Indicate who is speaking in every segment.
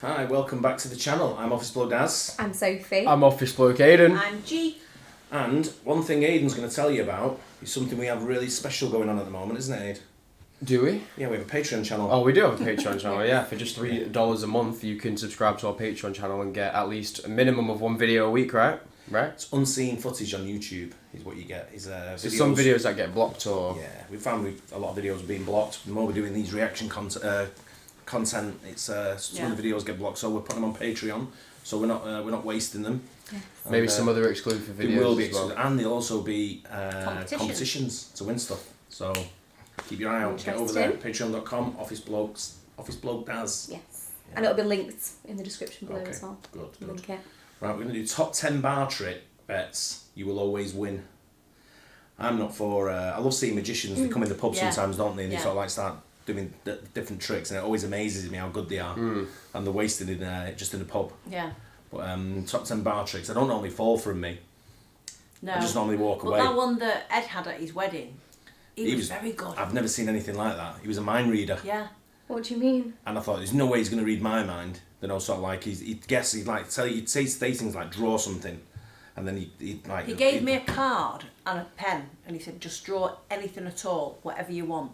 Speaker 1: Hi, welcome back to the channel. I'm Office Bloke Daz.
Speaker 2: I'm Sophie.
Speaker 3: I'm Office Bloke Aidan.
Speaker 4: I'm G.
Speaker 1: And one thing Aidan's going to tell you about is something we have really special going on at the moment, isn't it, Aid?
Speaker 3: Do we?
Speaker 1: Yeah, we have a Patreon channel.
Speaker 3: Oh, we do have a Patreon channel, yeah. For just $3 a month, you can subscribe to our Patreon channel and get at least a minimum of one video a week, right? Right?
Speaker 1: It's unseen footage on YouTube is what you get.
Speaker 3: So some videos that get blocked or...
Speaker 1: Yeah, we found a lot of videos are being blocked. The more we're doing these reaction content, it's some of the videos get blocked, so we're putting them on Patreon. So we're not wasting them.
Speaker 2: Yes.
Speaker 3: Maybe some other exclusive videos
Speaker 1: There will be
Speaker 3: as well.
Speaker 1: and there'll also be competitions to win stuff. So keep your eye out. Get over there, patreon.com, Office Bloke Daz.
Speaker 2: Yes. Yeah. And it'll be linked in the description below as well.
Speaker 1: Good.
Speaker 2: Link it.
Speaker 1: Right, we're going to do top 10 bar trick bets you will always win. I'm not for... I love seeing magicians. They come in the pub sometimes, don't they? And they sort of like start doing different tricks, and it always amazes me how good they are. And they're wasted in just in the pub.
Speaker 4: Yeah.
Speaker 1: But top 10 bar tricks, I don't normally fall from me.
Speaker 4: No.
Speaker 1: I just normally walk away.
Speaker 4: That one that Ed had at his wedding, he was very good.
Speaker 1: I've never seen anything like that. He was a mind reader.
Speaker 4: Yeah.
Speaker 2: What do you mean?
Speaker 1: And I thought, there's no way he's going to read my mind. Then I was sort of like, he'd guess, he'd say things like, draw something. And then he'd like...
Speaker 4: He gave me a card and a pen, and he said, just draw anything at all, whatever you want.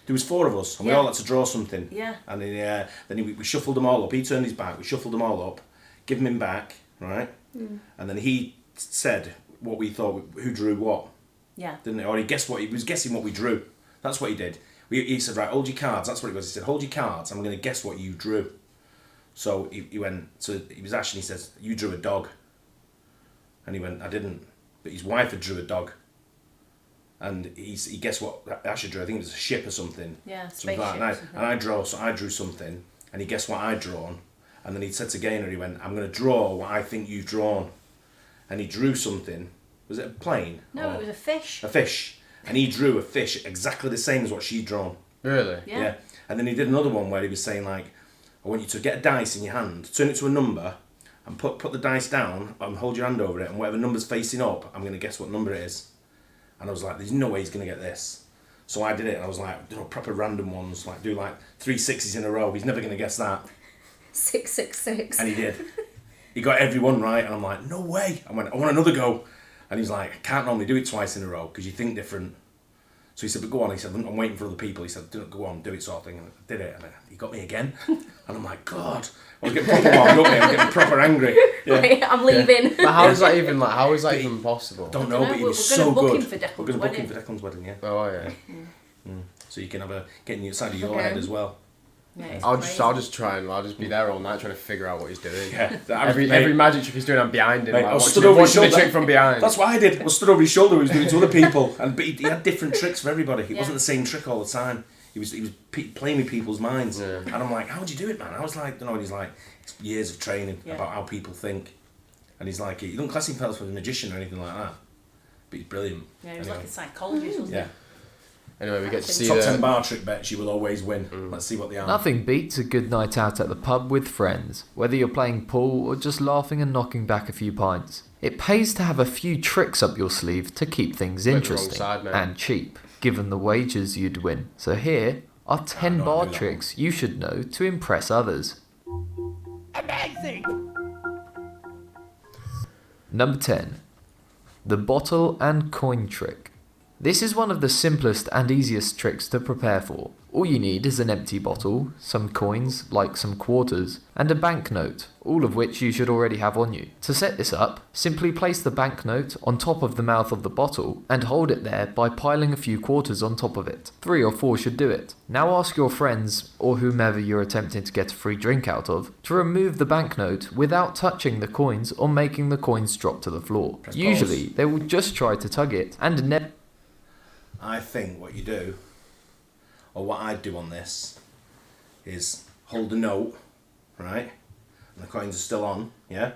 Speaker 1: There was 4 of us, and we all had to draw something.
Speaker 4: Yeah.
Speaker 1: And then we shuffled them all up. He turned his back, we shuffled them all up, give him back, right? And then he said what we thought, who drew what.
Speaker 4: Yeah.
Speaker 1: Didn't he? Or he was guessing what we drew. That's what he did. He said, right, hold your cards. That's what it was. He said, hold your cards. I'm going to guess what you drew. So he went, so he was Ash, and he says, you drew a dog. And he went, I didn't. But his wife had drew a dog. And he guessed what Asher drew. I think it was a ship or something.
Speaker 4: Yeah,
Speaker 1: something like that. And I drew something, and he guessed what I'd drawn. And then he said to Gaynor, he went, I'm going to draw what I think you've drawn. And he drew something. Was it a plane?
Speaker 4: No, it was a fish.
Speaker 1: A fish. And he drew a fish exactly the same as what she'd drawn.
Speaker 3: Really?
Speaker 4: Yeah.
Speaker 1: And then he did another one where he was saying, like, I want you to get a dice in your hand, turn it to a number, and put the dice down and hold your hand over it, and whatever number's facing up, I'm going to guess what number it is. And I was like, there's no way he's going to get this. So I did it, and I was like, proper random ones, like do like 3 6s in a row. He's never going to guess that.
Speaker 2: 666.
Speaker 1: And he did. He got every one right, and I'm like, no way. I went, I want another go. And he's like, I can't normally do it twice in a row because you think different. So he said, but go on. He said, I'm waiting for other people. He said, go on, do it sort of thing. And I did it, and he got me again. And I'm like, God. I was getting proper wound up, mate. I was getting proper angry. Yeah.
Speaker 2: Wait, I'm leaving.
Speaker 3: But how is that even even possible?
Speaker 1: Don't know, but he was so good. We're going to book him for Declan's wedding, yeah.
Speaker 3: Oh, yeah.
Speaker 1: So you can have getting inside of your head as well.
Speaker 4: Yeah,
Speaker 3: I'll just be there all night trying to figure out what he's doing.
Speaker 1: Yeah.
Speaker 3: Every magic trick he's doing, I'm behind him.
Speaker 1: Mate,
Speaker 3: like,
Speaker 1: I was stood over his shoulder.
Speaker 3: The trick from behind.
Speaker 1: That's what I did. I was stood over his shoulder. He was doing it to other people, but he had different tricks for everybody. It wasn't the same trick all the time. He was playing with people's minds, and I'm like, how'd you do it, man? I was like, and he's like, it's years of training about how people think, and he's like, he doesn't class himself as a magician or anything like that, but he's brilliant.
Speaker 4: Yeah, he was like a psychologist, wasn't he?
Speaker 3: Anyway, we get to see
Speaker 1: top 10 bar trick bets you will always win. Let's see what they are.
Speaker 5: Nothing beats a good night out at the pub with friends, whether you're playing pool or just laughing and knocking back a few pints. It pays to have a few tricks up your sleeve to keep things interesting and cheap, given the wagers you'd win. So here are 10 bar tricks you should know to impress others.
Speaker 6: Amazing!
Speaker 5: Number 10. The bottle and coin trick. This is one of the simplest and easiest tricks to prepare for. All you need is an empty bottle, some coins, like some quarters, and a banknote, all of which you should already have on you. To set this up, simply place the banknote on top of the mouth of the bottle and hold it there by piling a few quarters on top of it. 3 or 4 should do it. Now ask your friends, or whomever you're attempting to get a free drink out of, to remove the banknote without touching the coins or making the coins drop to the floor. Usually, they will just try to tug it and never...
Speaker 1: I think what you do, or what I'd do on this, is hold the note, right? And the coins are still on, yeah?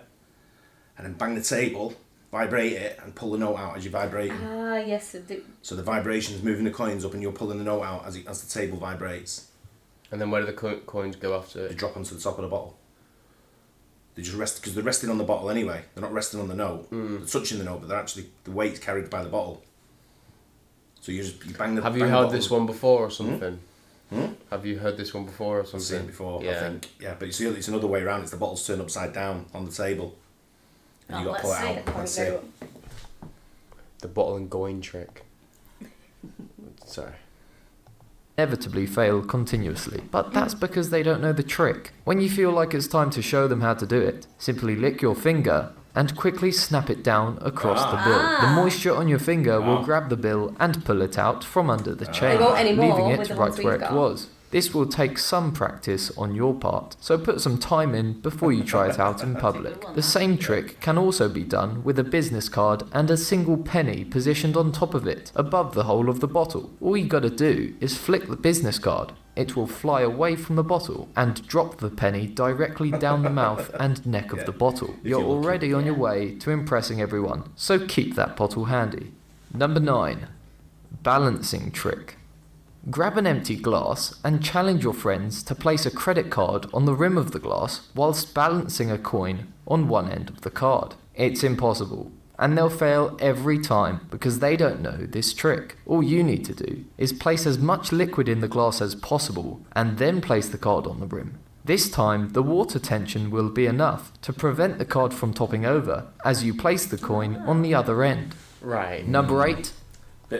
Speaker 1: And then bang the table, vibrate it, and pull the note out as you're vibrating.
Speaker 2: Ah, yes.
Speaker 1: So the vibration's moving the coins up and you're pulling the note out as the table vibrates.
Speaker 3: And then where do the coins go after?
Speaker 1: They drop onto the top of the bottle. They just rest, because they're resting on the bottle anyway. They're not resting on the note. They're touching the note, but they're actually, the weight's carried by the bottle. So you bang the...
Speaker 3: Have you held this one before or something? Have you heard this one before or
Speaker 1: I've
Speaker 3: something?
Speaker 1: seen it before,
Speaker 3: Yeah.
Speaker 1: I think. Yeah, but it's another way around. It's the bottle's turned upside down on the table. And you got to pull it out. Let's see.
Speaker 3: The bottle and going trick. Sorry.
Speaker 5: Inevitably fail continuously, but that's because they don't know the trick. When you feel like it's time to show them how to do it, simply lick your finger and quickly snap it down across the bill. The moisture on your finger will grab the bill and pull it out from under the chain,
Speaker 2: They won't anymore
Speaker 5: leaving
Speaker 2: with
Speaker 5: it
Speaker 2: the
Speaker 5: right
Speaker 2: ones
Speaker 5: where
Speaker 2: we've
Speaker 5: it
Speaker 2: got.
Speaker 5: was. This will take some practice on your part, so put some time in before you try it out in public. The same trick can also be done with a business card and a single penny positioned on top of it, above the hole of the bottle. All you gotta do is flick the business card. It will fly away from the bottle and drop the penny directly down the mouth and neck of the bottle. You're already on your way to impressing everyone, so keep that bottle handy. Number 9. Balancing trick. Grab an empty glass and challenge your friends to place a credit card on the rim of the glass whilst balancing a coin on one end of the card. It's impossible, and they'll fail every time because they don't know this trick. All you need to do is place as much liquid in the glass as possible and then place the card on the rim. This time, the water tension will be enough to prevent the card from topping over as you place the coin on the other end.
Speaker 3: Right.
Speaker 5: Number 8.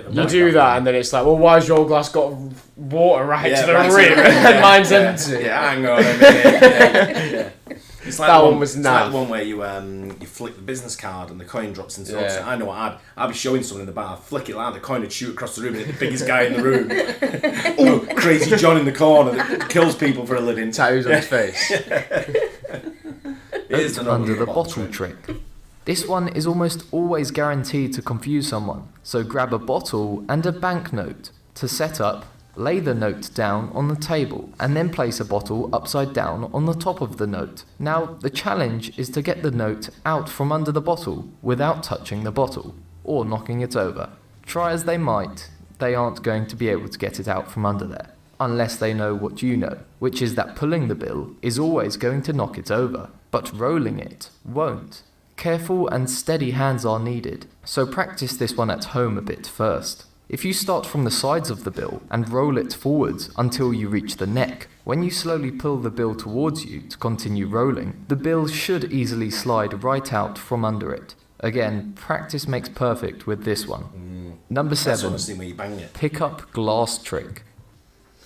Speaker 3: You do that, and then it's like, well, why's your glass got water right to the
Speaker 1: right
Speaker 3: rim,
Speaker 1: to the
Speaker 3: and mine's empty?
Speaker 1: Yeah, hang on a minute. Yeah. It's like
Speaker 3: That
Speaker 1: the
Speaker 3: one was
Speaker 1: it's like
Speaker 3: naff.
Speaker 1: the one where you flick the business card and the coin drops into the
Speaker 3: Yeah.
Speaker 1: I know what I'd be showing someone in the bar, flick it like the coin would shoot across the room and hit the biggest guy in the room. Oh, crazy John in the corner that kills people for a living.
Speaker 3: Tattoos on his face.
Speaker 1: Here's another
Speaker 5: Under the bottle trick. This one is almost always guaranteed to confuse someone, so grab a bottle and a banknote. To set up, lay the note down on the table and then place a bottle upside down on the top of the note. Now, the challenge is to get the note out from under the bottle without touching the bottle or knocking it over. Try as they might, they aren't going to be able to get it out from under there, unless they know what you know, which is that pulling the bill is always going to knock it over, but rolling it won't. Careful and steady hands are needed, so practice this one at home a bit first. If you start from the sides of the bill and roll it forwards until you reach the neck, when you slowly pull the bill towards you to continue rolling, the bill should easily slide right out from under it. Again, practice makes perfect with this one. Number
Speaker 1: That's
Speaker 5: 7.
Speaker 1: honestly where you bang it.
Speaker 5: Pick up glass trick.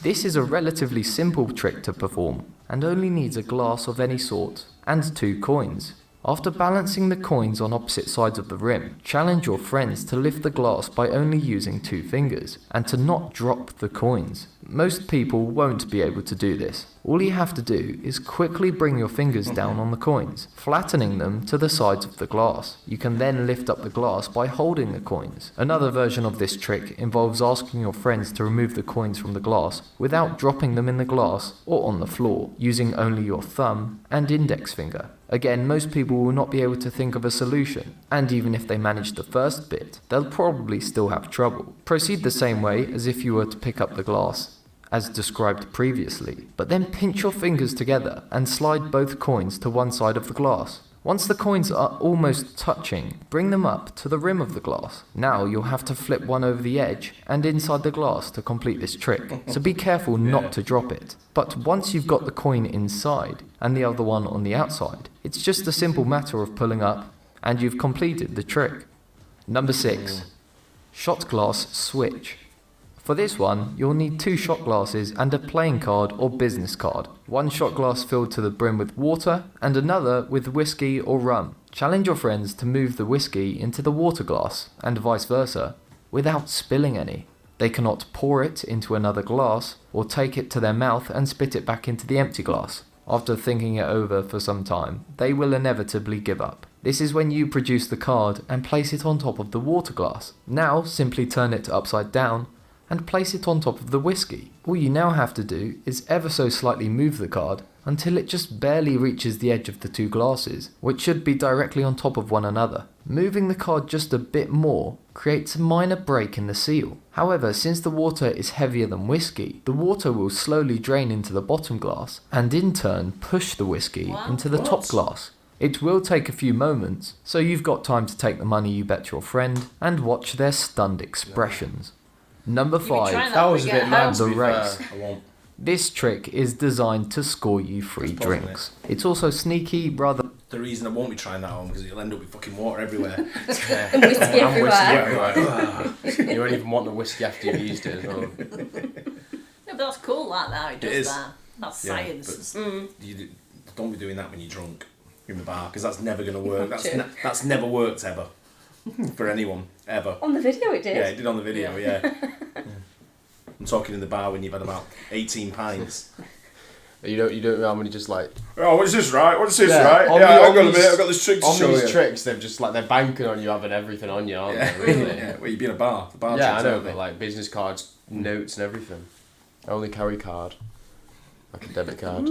Speaker 5: This is a relatively simple trick to perform and only needs a glass of any sort and 2 coins. After balancing the coins on opposite sides of the rim, challenge your friends to lift the glass by only using 2 fingers and to not drop the coins. Most people won't be able to do this. All you have to do is quickly bring your fingers down on the coins, flattening them to the sides of the glass. You can then lift up the glass by holding the coins. Another version of this trick involves asking your friends to remove the coins from the glass without dropping them in the glass or on the floor, using only your thumb and index finger. Again, most people will not be able to think of a solution, and even if they manage the first bit, they'll probably still have trouble. Proceed the same way as if you were to pick up the glass, as described previously, but then pinch your fingers together and slide both coins to one side of the glass. Once the coins are almost touching, bring them up to the rim of the glass. Now you'll have to flip one over the edge and inside the glass to complete this trick, so be careful not to drop it. But once you've got the coin inside and the other one on the outside, it's just a simple matter of pulling up and you've completed the trick. Number 6. Shot glass switch. For this one, you'll need 2 shot glasses and a playing card or business card. One shot glass filled to the brim with water and another with whiskey or rum. Challenge your friends to move the whiskey into the water glass and vice versa, without spilling any. They cannot pour it into another glass or take it to their mouth and spit it back into the empty glass. After thinking it over for some time, they will inevitably give up. This is when you produce the card and place it on top of the water glass. Now simply turn it upside down and place it on top of the whiskey. All you now have to do is ever so slightly move the card until it just barely reaches the edge of the 2 glasses, which should be directly on top of one another. Moving the card just a bit more creates a minor break in the seal. However, since the water is heavier than whiskey, the water will slowly drain into the bottom glass and in turn push the whiskey into the top glass. It will take a few moments, so you've got time to take the money you bet your friend and watch their stunned expressions. Number 5.
Speaker 3: That was a bit mad,
Speaker 5: The
Speaker 3: to be
Speaker 5: race.
Speaker 3: fair.
Speaker 1: I won't.
Speaker 5: This trick is designed to score you free
Speaker 1: That's possible,
Speaker 5: drinks. It's also sneaky, rather
Speaker 1: The reason I won't be trying that on because it'll end up with fucking water everywhere.
Speaker 2: And whiskey
Speaker 3: And
Speaker 2: everywhere.
Speaker 3: everywhere. You won't even want the whiskey after you've used it as well.
Speaker 4: No, but that's cool, that, now. It does
Speaker 1: is.
Speaker 4: that. That's
Speaker 1: Yeah,
Speaker 4: science.
Speaker 1: You don't be doing that when you're drunk in the bar because that's never going to work.
Speaker 2: Not
Speaker 1: That's
Speaker 2: true.
Speaker 1: that's never worked ever for anyone ever.
Speaker 2: On the video it did.
Speaker 1: Yeah, it did on the video. Yeah. I'm talking in the bar when you've had about 18 pints.
Speaker 3: You don't know how many just like
Speaker 1: Oh, what's this, right? What's this,
Speaker 3: Yeah,
Speaker 1: right?
Speaker 3: on
Speaker 1: Yeah,
Speaker 3: the-
Speaker 1: I've
Speaker 3: on
Speaker 1: got a
Speaker 3: these-
Speaker 1: minute. I've got this trick to
Speaker 3: on
Speaker 1: show
Speaker 3: these
Speaker 1: you.
Speaker 3: tricks. They've just like they're banking on you having everything on you, aren't
Speaker 1: Yeah,
Speaker 3: they? Really?
Speaker 1: yeah. Well, you'd be in a bar. The bar
Speaker 3: Yeah, I
Speaker 1: tricks,
Speaker 3: know,
Speaker 1: aren't
Speaker 3: but
Speaker 1: they?
Speaker 3: like business cards, notes, and everything. I only carry card, like a debit card.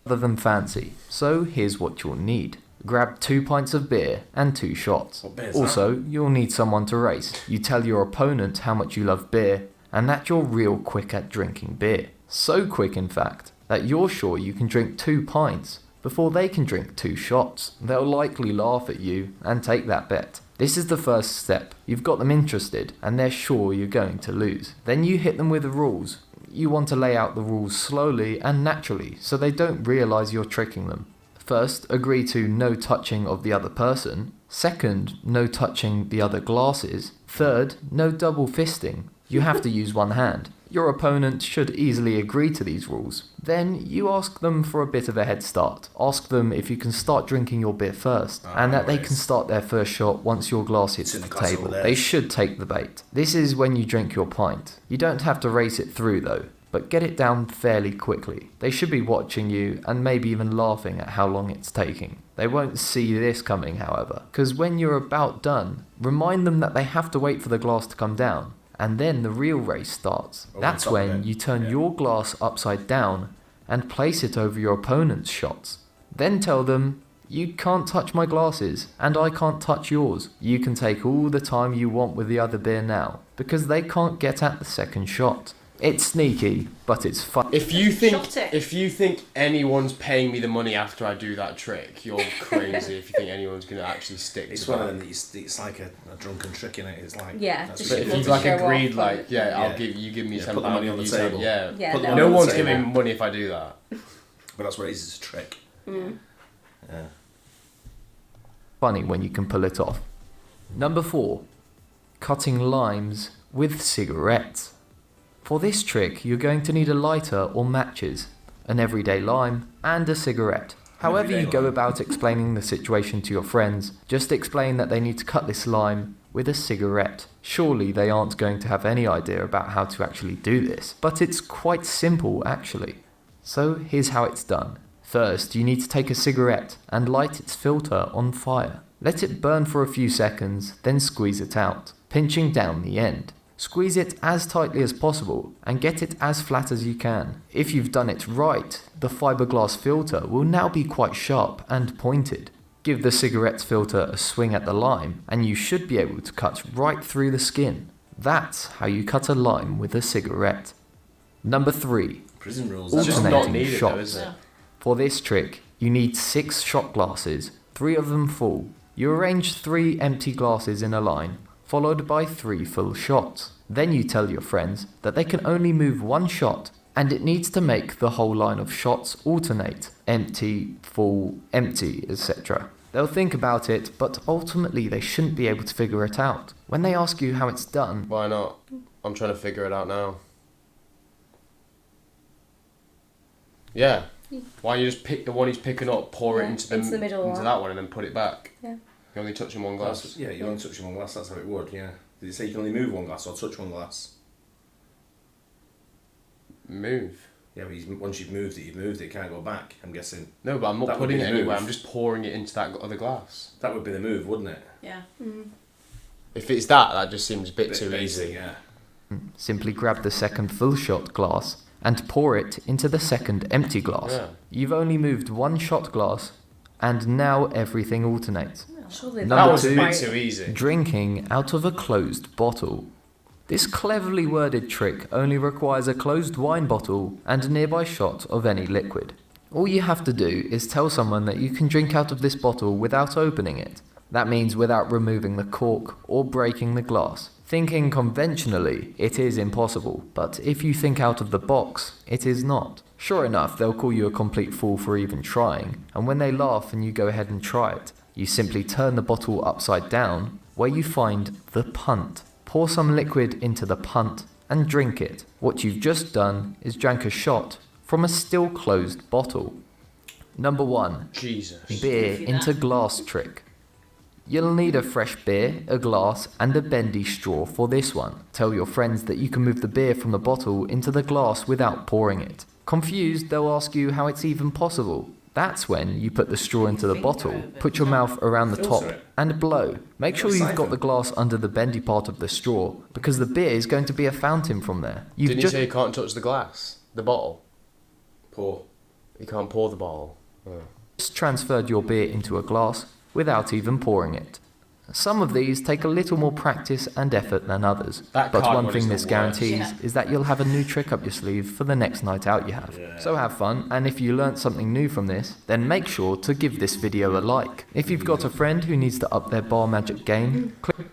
Speaker 5: than fancy. So here's what you'll need. Grab 2 pints of beer and 2 shots.
Speaker 1: What beer's
Speaker 5: Also, you'll need someone to race. You tell your opponent how much you love beer and that you're real quick at drinking beer. So quick, in fact, that you're sure you can drink 2 pints before they can drink 2 shots. They'll likely laugh at you and take that bet. This is the first step. You've got them interested and they're sure you're going to lose. Then you hit them with the rules. You want to lay out the rules slowly and naturally so they don't realise you're tricking them. First, agree to no touching of the other person. Second, no touching the other glasses. Third, no double fisting. You have to use one hand. Your opponent should easily agree to these rules. Then you ask them for a bit of a head start. Ask them if you can start drinking your beer first, and that they can start their first shot once your glass hits
Speaker 1: It's in
Speaker 5: the
Speaker 1: the glass
Speaker 5: table.
Speaker 1: over there.
Speaker 5: They should take the bait. This is when you drink your pint. You don't have to race it through though, but get it down fairly quickly. They should be watching you and maybe even laughing at how long it's taking. They won't see this coming, however, because when you're about done, remind them that they have to wait for the glass to come down, and then the real race starts.
Speaker 1: Over
Speaker 5: That's
Speaker 1: the top of
Speaker 5: when
Speaker 1: it.
Speaker 5: you turn
Speaker 1: Yeah.
Speaker 5: your glass upside down and place it over your opponent's shots. Then tell them, you can't touch my glasses, and I can't touch yours. You can take all the time you want with the other beer now, because they can't get at the second shot. It's sneaky, but it's fun.
Speaker 3: If you
Speaker 4: Shot it.
Speaker 3: think anyone's paying me the money after I do that trick, you're crazy. If you think anyone's gonna actually stick
Speaker 1: It's
Speaker 3: to
Speaker 1: one
Speaker 3: that.
Speaker 1: of them that it's like a drunken trick in it. It's like
Speaker 2: Yeah,
Speaker 1: that's
Speaker 2: just
Speaker 3: But
Speaker 1: what
Speaker 3: if
Speaker 1: you
Speaker 3: you've
Speaker 1: do.
Speaker 3: like
Speaker 2: Show off,
Speaker 3: agreed,
Speaker 2: like-
Speaker 3: like yeah, I'll
Speaker 1: Yeah.
Speaker 3: give you give me
Speaker 1: Yeah,
Speaker 3: £10.
Speaker 1: put the money on the
Speaker 3: you
Speaker 1: table.
Speaker 3: Yeah.
Speaker 2: Yeah,
Speaker 1: Put the
Speaker 2: no.
Speaker 1: money
Speaker 3: No
Speaker 1: on the
Speaker 3: one's
Speaker 1: table.
Speaker 3: giving me money if I do that.
Speaker 1: But that's what it is. It's a trick. Yeah.
Speaker 5: Funny when you can pull it off. Number 4. Cutting limes with cigarettes. For this trick, you're going to need a lighter or matches, an everyday lime, and a cigarette. However you
Speaker 1: everyday
Speaker 5: go
Speaker 1: lime.
Speaker 5: about explaining the situation to your friends, just explain that they need to cut this lime with a cigarette. Surely they aren't going to have any idea about how to actually do this, but it's quite simple actually. So here's how it's done. First, you need to take a cigarette and light its filter on fire. Let it burn for a few seconds, then squeeze it out, pinching down the end. Squeeze it as tightly as possible and get it as flat as you can. If you've done it right, the fiberglass filter will now be quite sharp and pointed. Give the cigarette filter a swing at the lime and you should be able to cut right through the skin. That's how you cut a lime with a cigarette. Number 3.
Speaker 1: Prison rules.
Speaker 3: It's
Speaker 1: that's
Speaker 3: just
Speaker 1: all.
Speaker 3: not
Speaker 5: Alternating
Speaker 3: needed
Speaker 5: shots.
Speaker 3: though, is it?
Speaker 5: For this trick, you need 6 shot glasses, 3 of them full. You arrange 3 empty glasses in a line, followed by 3 full shots. Then you tell your friends that they can only move 1 shot, and it needs to make the whole line of shots alternate, empty, full, empty, etc. They'll think about it, but ultimately they shouldn't be able to figure it out. When they ask you how it's done,
Speaker 3: Why not? I'm trying to figure it out now. Yeah. Why don't you just pick the one he's picking up, pour it
Speaker 2: Yeah,
Speaker 3: into
Speaker 2: into the middle
Speaker 3: into
Speaker 2: one.
Speaker 3: that one, and then put it back?
Speaker 2: Yeah.
Speaker 3: You're only touching one glass.
Speaker 1: Yeah, you only touch one glass. That's how it would. Yeah. Did it say you can only move one glass or touch one glass?
Speaker 3: Move.
Speaker 1: Yeah, but once you've moved it, you've moved it. You can't go back. I'm guessing
Speaker 3: No, but I'm not
Speaker 1: That would
Speaker 3: putting
Speaker 1: be
Speaker 3: it
Speaker 1: the
Speaker 3: anywhere.
Speaker 1: move.
Speaker 3: I'm just pouring it into that other glass.
Speaker 1: that would be the move, wouldn't it?
Speaker 4: Yeah.
Speaker 3: If it's that just seems a bit too
Speaker 1: basic,
Speaker 3: easy.
Speaker 1: yeah.
Speaker 5: simply grab the second full shot glass and pour it into the second empty glass.
Speaker 3: Yeah.
Speaker 5: You've only moved 1 shot glass, and now everything alternates.
Speaker 2: Surely
Speaker 5: Number
Speaker 3: That was a
Speaker 5: 2,
Speaker 3: bit too easy.
Speaker 5: drinking out of a closed bottle. This cleverly worded trick only requires a closed wine bottle and a nearby shot of any liquid. All you have to do is tell someone that you can drink out of this bottle without opening it. That means without removing the cork or breaking the glass. Thinking conventionally, it is impossible, but if you think out of the box, it is not. Sure enough, they'll call you a complete fool for even trying, and when they laugh and you go ahead and try it, you simply turn the bottle upside down, where you find the punt. Pour some liquid into the punt and drink it. What you've just done is drank a shot from a still closed bottle. Number 1.
Speaker 3: Jesus.
Speaker 5: Beer into glass trick. You'll need a fresh beer, a glass, and a bendy straw for this one. Tell your friends that you can move the beer from the bottle into the glass without pouring it. Confused, they'll ask you how it's even possible. That's when you put the straw into the bottle, put your mouth around the top, and blow. Make sure you've got the glass under the bendy part of the straw, because the beer is going to be a fountain from there.
Speaker 3: Didn't you say you can't touch the glass? The bottle?
Speaker 1: Pour.
Speaker 3: You can't pour the bottle. Oh.
Speaker 5: Just transferred your beer into a glass without even pouring it. Some of these take a little more practice and effort than others,
Speaker 3: That
Speaker 5: but
Speaker 3: card
Speaker 5: one
Speaker 3: one
Speaker 5: thing
Speaker 3: is
Speaker 5: this
Speaker 3: the
Speaker 5: guarantees
Speaker 4: worst.
Speaker 5: is that you'll have a new trick up your sleeve for the next night out you have.
Speaker 1: Yeah.
Speaker 5: So have fun, and if you learnt something new from this, then make sure to give this video a like. If you've got a friend who needs to up their bar magic game, click.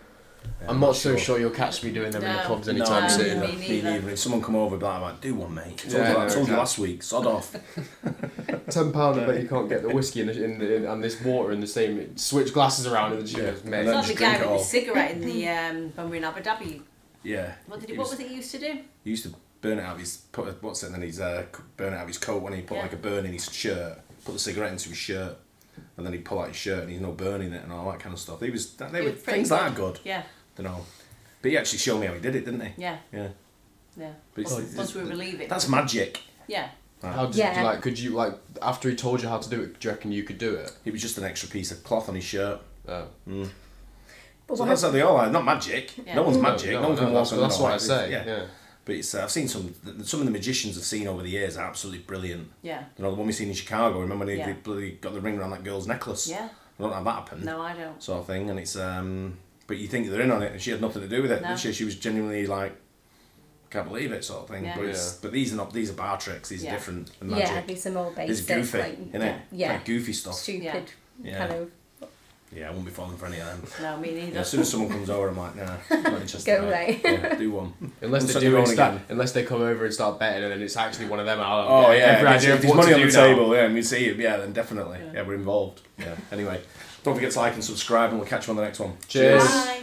Speaker 3: I'm not so sure you'll catch me doing them in the
Speaker 4: No.
Speaker 3: pubs
Speaker 1: No,
Speaker 3: anytime
Speaker 4: me
Speaker 3: soon.
Speaker 4: neither.
Speaker 1: Me neither. If someone come over, I'd be like, do one, mate. I told,
Speaker 3: Yeah,
Speaker 1: you,
Speaker 3: no,
Speaker 1: I told you
Speaker 3: exactly.
Speaker 1: last week, sod off.
Speaker 3: £10, I bet you can't get the whiskey and this water in the same. Switch glasses around and
Speaker 1: Yeah.
Speaker 3: mate.
Speaker 1: And then
Speaker 4: It's like
Speaker 1: just
Speaker 4: the
Speaker 1: drink
Speaker 4: guy
Speaker 1: it
Speaker 4: with
Speaker 1: all.
Speaker 4: the cigarette in the when we were in Abu Dhabi.
Speaker 1: Yeah.
Speaker 4: What was it he used to do?
Speaker 1: He used to burn it out of his, and then he's burn it out of his coat when he put
Speaker 4: Yeah.
Speaker 1: like a burn in his shirt, put the cigarette into his shirt, and then he'd pull out his shirt and he's no burning it and all that kind of stuff. They were
Speaker 4: was pretty
Speaker 1: things that are good,
Speaker 4: Yeah,
Speaker 1: you know. But he actually showed me how he did it, didn't he?
Speaker 4: yeah,
Speaker 1: Yeah.
Speaker 4: yeah.
Speaker 1: But
Speaker 4: Once we believe it.
Speaker 1: that's magic.
Speaker 4: Yeah.
Speaker 3: How did
Speaker 2: Yeah.
Speaker 3: you like? Could you like after he told you how to do it? Do you reckon you could do it?
Speaker 1: It was just an extra piece of cloth on his shirt.
Speaker 3: Oh.
Speaker 2: But
Speaker 1: So
Speaker 2: what
Speaker 1: that's how they all are. Not magic.
Speaker 4: Yeah.
Speaker 1: No one's magic. No, one can walk on
Speaker 3: That's
Speaker 1: the
Speaker 3: what I
Speaker 1: light.
Speaker 3: say.
Speaker 1: Yeah.
Speaker 3: Yeah.
Speaker 1: But it's I've seen some of the magicians I've seen over the years are absolutely brilliant.
Speaker 4: Yeah.
Speaker 1: You know, the one we seen in Chicago. Remember when
Speaker 4: Yeah.
Speaker 1: they bloody got the ring around that girl's necklace?
Speaker 4: Yeah.
Speaker 1: I don't know how that happened.
Speaker 4: No, I don't.
Speaker 1: Sort of thing, and it's but you think they're in on it, and she had nothing to do with it.
Speaker 4: No.
Speaker 1: Did she? She was genuinely like, can't believe it, sort of thing.
Speaker 4: Yeah.
Speaker 1: But these are bar tricks. These
Speaker 4: Yeah.
Speaker 1: are different than
Speaker 2: yeah,
Speaker 1: magic.
Speaker 2: these are more
Speaker 1: It's
Speaker 2: basic,
Speaker 1: goofy,
Speaker 2: like,
Speaker 1: innit?
Speaker 2: yeah,
Speaker 1: Like goofy stuff.
Speaker 2: stupid
Speaker 1: Yeah.
Speaker 2: kind of
Speaker 1: Yeah, I won't be falling for any of them.
Speaker 4: No, me neither.
Speaker 1: Yeah, as soon as someone comes over, I'm like, nah, not interested.
Speaker 2: Go
Speaker 1: mate.
Speaker 2: away.
Speaker 1: Yeah, do one.
Speaker 3: Unless
Speaker 1: We'll
Speaker 3: they
Speaker 1: set your own
Speaker 3: start,
Speaker 1: again.
Speaker 3: unless they come over and start betting, and then it's actually one of them.
Speaker 1: Oh yeah,
Speaker 3: every idea
Speaker 1: if
Speaker 3: of
Speaker 1: there's
Speaker 3: what
Speaker 1: money
Speaker 3: to
Speaker 1: on
Speaker 3: do
Speaker 1: the
Speaker 3: now.
Speaker 1: table, yeah, and we see it, yeah, then definitely,
Speaker 4: Yeah.
Speaker 1: yeah, we're involved. Yeah. Anyway, don't forget to like and subscribe, and we'll catch you on the next one.
Speaker 3: Cheers.
Speaker 4: Bye.